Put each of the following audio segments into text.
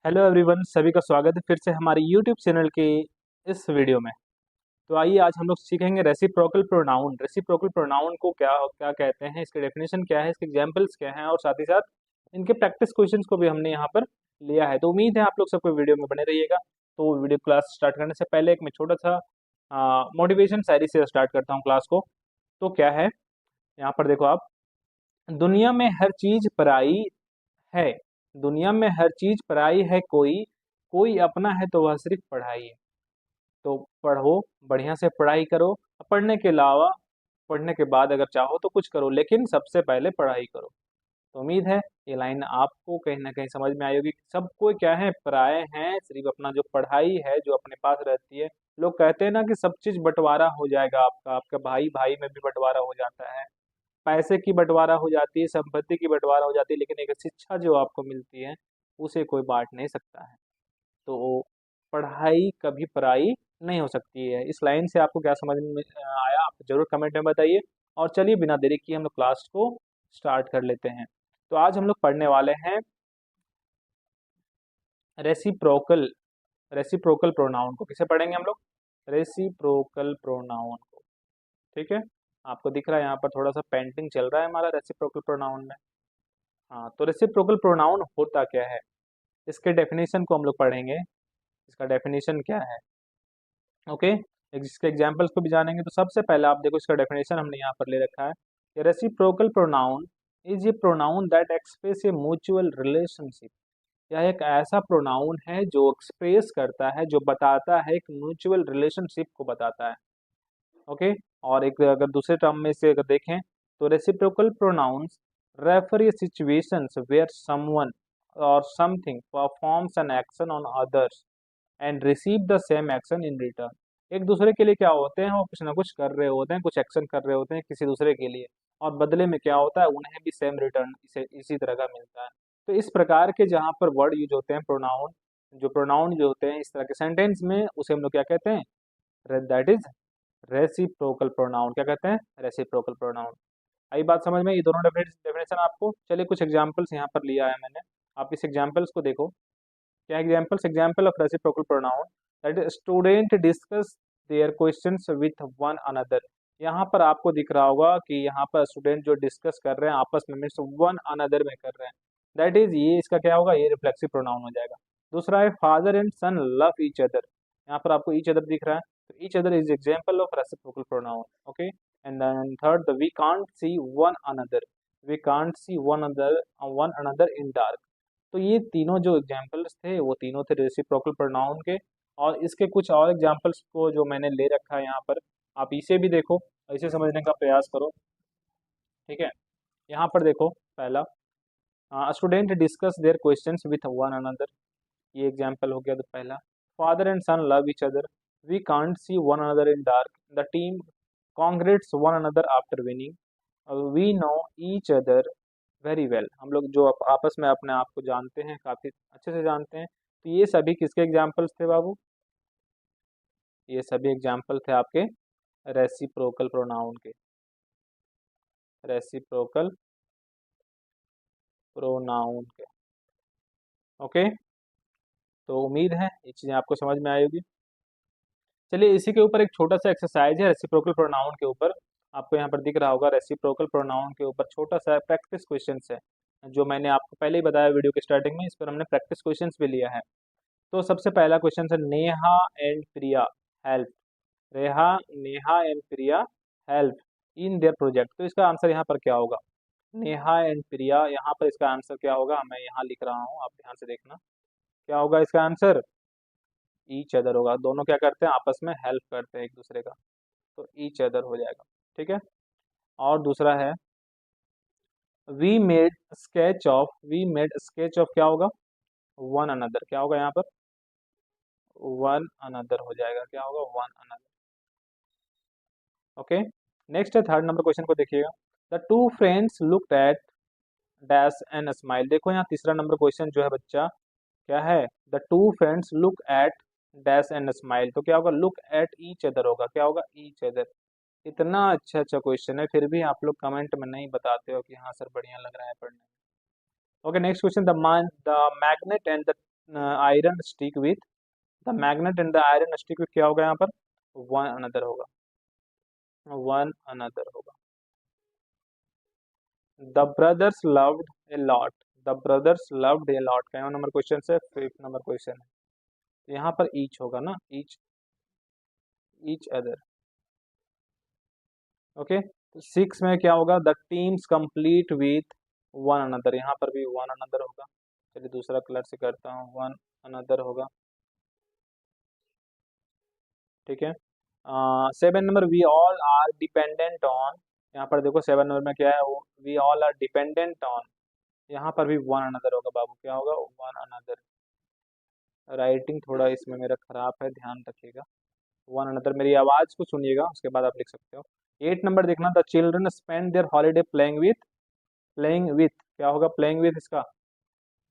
Hello everyone, सभी का स्वागत है फिर से हमारे यूट्यूब चैनल के इस वीडियो में। तो आइए आज हम लोग सीखेंगे रेसिप्रोकल प्रोनाउन। रेसिप्रोकल प्रोनाउन को क्या क्या कहते हैं, इसके डेफिनेशन क्या है, इसके एग्जांपल्स क्या हैं और साथ ही साथ इनके प्रैक्टिस क्वेश्चंस को भी हमने यहाँ पर लिया है। तो उम्मीद है आप लोग सबको वीडियो में बने रहिएगा। तो वीडियो क्लास स्टार्ट करने से पहले एक मैं छोटा सा मोटिवेशन शायरी से स्टार्ट करता हूँ क्लास को। तो क्या है, यहाँ पर देखो आप, दुनिया में हर चीज पराई है, दुनिया में हर चीज पराई है, कोई कोई अपना है तो वह सिर्फ पढ़ाई है। तो पढ़ो, बढ़िया से पढ़ाई करो। पढ़ने के अलावा, पढ़ने के बाद अगर चाहो तो कुछ करो, लेकिन सबसे पहले पढ़ाई करो। तो उम्मीद है ये लाइन आपको कहीं ना कहीं समझ में आई होगी। सब कोई क्या है, पराये हैं, सिर्फ अपना जो पढ़ाई है जो अपने पास रहती है। लोग कहते हैं ना कि सब चीज बंटवारा हो जाएगा आपका, आपका भाई भाई में भी बंटवारा हो जाता है, पैसे की बंटवारा हो जाती है, संपत्ति की बंटवारा हो जाती है, लेकिन एक शिक्षा जो आपको मिलती है उसे कोई बांट नहीं सकता है। तो पढ़ाई कभी पराई नहीं हो सकती है। इस लाइन से आपको क्या समझ में आया, आप जरूर कमेंट में बताइए। और चलिए बिना देरी किए हम लोग क्लास को स्टार्ट कर लेते हैं। तो आज हम लोग पढ़ने वाले हैं रेसिप्रोकल। रेसिप्रोकल प्रोनाउन को किसे पढ़ेंगे हम लोग? रेसिप्रोकल प्रोनाउन को। ठीक है, आपको दिख रहा है यहाँ पर थोड़ा सा पेंटिंग चल रहा है हमारा रेसिप्रोकल प्रोनाउन में। हाँ, तो रेसिप्रोकल प्रोनाउन होता क्या है, इसके डेफिनेशन को हम लोग पढ़ेंगे। इसका डेफिनेशन क्या है, ओके। इसके एग्जांपल्स को भी जानेंगे। तो सबसे पहले आप देखो, इसका डेफिनेशन हमने यहाँ पर ले रखा है। Reciprocal pronoun is a pronoun that express a mutual relationship. यह एक ऐसा प्रोनाउन है जो एक्सप्रेस करता है, जो बताता है, एक म्यूचुअल रिलेशनशिप को बताता है, ओके। और एक अगर दूसरे टर्म में से अगर देखें तो reciprocal pronouns refer a situations where someone और something performs an action on others and receive the same action in return. एक दूसरे के लिए क्या होते हैं, वो कुछ ना कुछ कर रहे होते हैं, कुछ एक्शन कर रहे होते हैं किसी दूसरे के लिए, और बदले में क्या होता है, उन्हें भी सेम रिटर्न इसी तरह का मिलता है। तो इस प्रकार के जहाँ पर वर्ड यूज होते हैं, प्रोनाउन, जो प्रोनाउन जो होते हैं इस तरह के सेंटेंस में, उसे हम लोग क्या कहते हैं, दैट इज रेसिप्रोकल प्रोनाउन। क्या कहते हैं? Reciprocal pronoun. आई बात समझ में? ये दोनों डेफिनेशन आपको, चलिए कुछ एग्जांपल्स यहाँ पर लिया है मैंने, आप इस एग्जांपल्स को देखो। क्या examples? Example of reciprocal pronoun that student discuss their questions with one another. यहाँ पर आपको दिख रहा होगा कि यहाँ पर स्टूडेंट जो डिस्कस कर रहे हैं आपस में, मीन्स वन अनदर में कर रहे हैं, दैट इज, ये इसका क्या होगा, ये रिफ्लेक्सिव प्रोनाउन हो जाएगा। दूसरा है father and son love each other. यहाँ पर आपको ईच अदर दिख रहा है, तो each other is example of reciprocal pronoun, okay. And then third, the we can't see one another, we can't see one another in dark. तो ये तीनों जो एग्जाम्पल्स थे वो तीनों थे रेसिप्रोकल प्रोनाउन के। और इसके कुछ और एग्जाम्पल्स को जो मैंने ले रखा है यहाँ पर, आप इसे भी देखो, इसे समझने का प्रयास करो। ठीक है, यहाँ पर देखो, पहला, student discuss their questions with one another, ये एग्जाम्पल हो गया। तो पहला, father and son love each other, we can't see one another in dark, the team congrats one another after winning, we know each other very well. हम लोग जो आपस में अपने आप को जानते हैं, काफ़ी अच्छे से जानते हैं। तो ये सभी किसके एग्जाम्पल्स थे बाबू? ये सभी एग्जाम्पल थे आपके रेसिप्रोकल प्रोनाउन के। रेसिप्रोकल प्रोनाउन के, ओके। तो उम्मीद है ये चीज़ें आपको समझ में आई होगी। चलिए इसी के ऊपर एक छोटा सा एक्सरसाइज है रेसिप्रोकल प्रोनाउन के ऊपर, आपको यहाँ पर दिख रहा होगा। रेसिप्रोकल प्रोनाउन के ऊपर छोटा सा प्रैक्टिस क्वेश्चंस है, जो मैंने आपको पहले ही बताया वीडियो के स्टार्टिंग में, इस पर हमने प्रैक्टिस क्वेश्चंस भी लिया है। तो सबसे पहला क्वेश्चन है, नेहा एंड प्रिया हेल्प, रेहा Neha and Priya help in their project. तो इसका आंसर यहाँ पर क्या होगा? नेहा एंड प्रिया, यहाँ पर इसका आंसर क्या होगा, मैं यहाँ लिख रहा हूँ, आप ध्यान से देखना। क्या होगा इसका आंसर? ईच अदर होगा। दोनों क्या करते हैं, आपस में हेल्प करते हैं एक दूसरे का, तो ईच अदर हो जाएगा। ठीक है, और दूसरा है, वी मेड स्केच ऑफ, क्या होगा, वन अनदर, क्या होगा यहाँ पर, वन अनदर हो जाएगा। क्या होगा? One another, okay. नेक्स्ट है थर्ड नंबर क्वेश्चन को देखिएगा। The two friends looked at dash and smile. देखो यहाँ तीसरा नंबर क्वेश्चन जो है बच्चा, क्या है, the two friends look at dash and smile. तो क्या होगा? लुक एट ईच अदर होगा। क्या होगा? Each other. इतना अच्छा अच्छा क्वेश्चन है, फिर भी आप लोग कमेंट में नहीं बताते हो कि हाँ सर बढ़िया लग रहा है पढ़ने में। Okay, next question, the magnet and the iron stick with, the magnet and the iron stick with क्या होगा यहाँ पर, वन अनदर होगा, वन अनदर होगा। The brothers loved a lot, the brothers loved a lot का number question है, 5th number question है। तो यहाँ पर ईच होगा ना, ईच अदर। ओके, तो 6 में क्या होगा, the teams complete with one another, यहाँ पर भी वन अनदर होगा। चलिए दूसरा कलर से करता हूँ, वन अनदर होगा, ठीक है। 7 number, we all are dependent on, यहाँ पर देखो 7 नंबर में क्या है, वो we all are dependent on, यहाँ पर भी वन अनदर होगा बाबू, क्या होगा, वन अनदर। राइटिंग थोड़ा इसमें मेरा खराब है, ध्यान रखिएगा। वन अनदर, मेरी आवाज़ को सुनिएगा, उसके बाद आप लिख सकते हो। 8 नंबर देखना, the children spend their holiday playing with क्या होगा, प्लेइंग विथ इसका,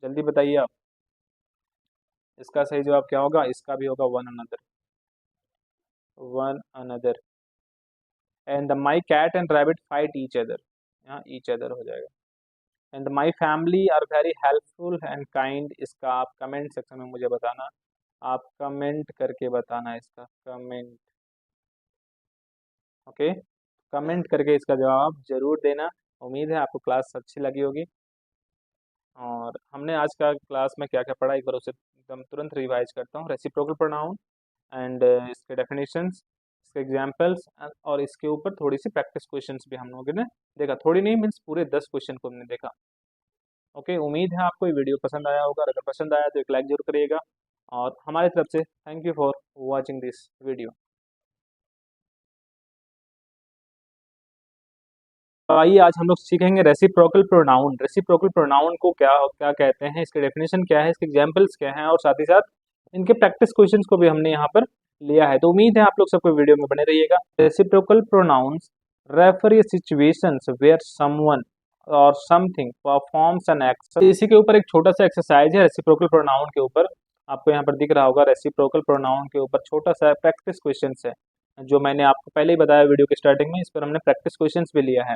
जल्दी बताइए आप, इसका सही जवाब क्या होगा, इसका भी होगा one another, one another. And my cat and rabbit fight each other, यहाँ ईच अदर हो जाएगा। And my family are very helpful and kind, इसका आप कमेंट सेक्शन में मुझे बताना, आप कमेंट करके बताना इसका, कमेंट, ओके, कमेंट करके इसका जवाब जरूर देना। उम्मीद है आपको क्लास अच्छी लगी होगी। और हमने आज का क्लास में क्या क्या पढ़ा, एक बार उसे एकदम तुरंत रिवाइज करता हूँ। रेसिप्रोकल प्रोनाउन एंड इसके डेफिनेशंस, इसके एग्जांपल्स, और इसके ऊपर थोड़ी सी प्रैक्टिस क्वेश्चंस भी हम लोगों ने देखा, थोड़ी नहीं मीन्स पूरे 10 क्वेश्चन को हमने देखा। ओके, उम्मीद है आपको ये वीडियो पसंद आया होगा, अगर पसंद आया तो एक लाइक जरूर करिएगा, और हमारी तरफ से thank you for watching this video. तो आइए आज हम लोग सीखेंगे रेसिप्रोकल प्रोनाउन। रेसिप्रोकल प्रोनाउन को क्या क्या कहते हैं, इसके डेफिनेशन क्या है, इसके एग्जांपल्स क्या हैं, और साथ ही साथ इनके प्रैक्टिस क्वेश्चंस को भी हमने यहाँ पर लिया है। तो उम्मीद है आप लोग सबको वीडियो में बने रहिएगा। Reciprocal pronouns refer a situations where someone और समथिंग परफॉर्म्स एन एक्शन। इसी के ऊपर एक छोटा सा एक्सरसाइज है रेसिप्रोकल प्रोनाउन के ऊपर, आपको यहाँ पर दिख रहा होगा, रेसिप्रोकल प्रोनाउन के ऊपर छोटा सा प्रैक्टिस क्वेश्चन है, जो मैंने आपको पहले ही बताया वीडियो के स्टार्टिंग में, इस पर हमने प्रैक्टिस क्वेश्चंस भी लिया है।